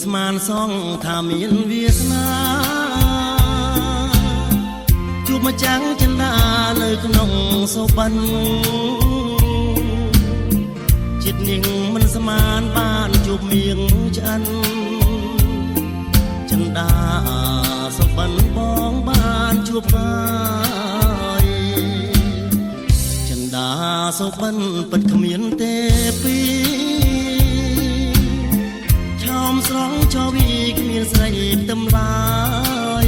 ស្មានសងថាមានវាសនាជួបម្ចាំងចិន្តានៅក្នុងសុបិនចិត្តនាងមិនស្មានបានជួបមៀងឆ្អិនចិន្តាសុបិនបងបានជួបហើយចិន្តាសុបិនពិតគ្មានទេពីឆោមស្រង់ចវីគ្មានស្រីផ្ទឹមឡើយ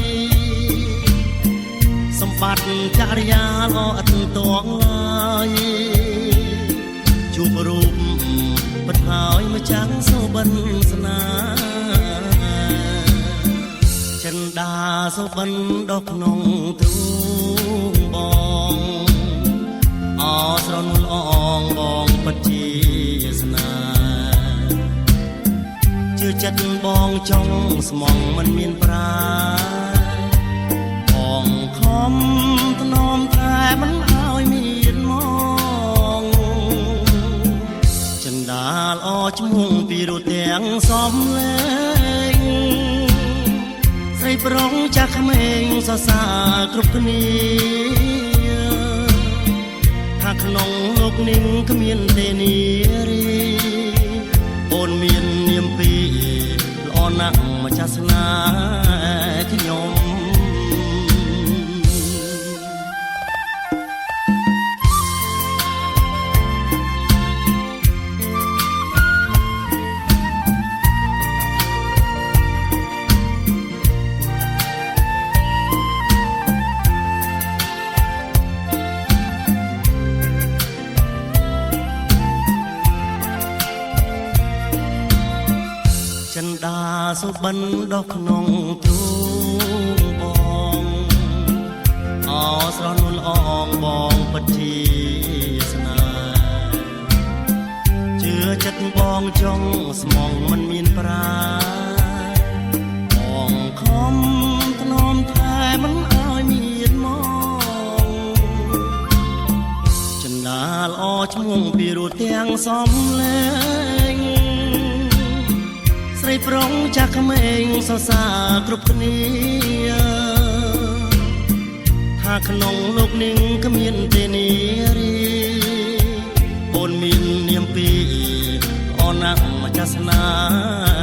សម្បត្តិចរិយាល្អឥតតួងឡើយជួបរូបពិតហើយម្ចាំងសុបិនស្នាចិន្តាសុបិនដកក្នុងទ្រូងបងអស្រនុលអងបងពិតជាស្នាជឿចិត្តបងចង់ស្មងមិនមានប្រាបងខំថ្នមតែមិនឲ្យមានមកចិន្តាល្អឈ្មោះពីរទាំងសំលេងស្រីប្រុងចាស់ក្មេងសរសើរគ្រប់គ្នាថាក្នុងលោកនេះគ្មានទេនារីអូនមាននាមពីល្អណាស់ម្ចាស់ស្នេហ៍ខ្ញុំចិន្តាសុបិនដកក្នុងទ្រូងបងអស្រនុលអងបងពិតជាស្នាជឿចិត្តបងចង់ស្មងមិនមានប្រាបងខំថ្នមតែមិនឲ្យមានមកចិន្តាល្អឈ្មោះពីរទាំងសំលេងស្រីប្រុងចាស់ក្មេងសរសើរគ្រប់គ្នាថាក្នុងលោកនេះគ្មានទេនារីអូនមាននាមពីល្អណាស់ម្ចាស់ស្នេហ៍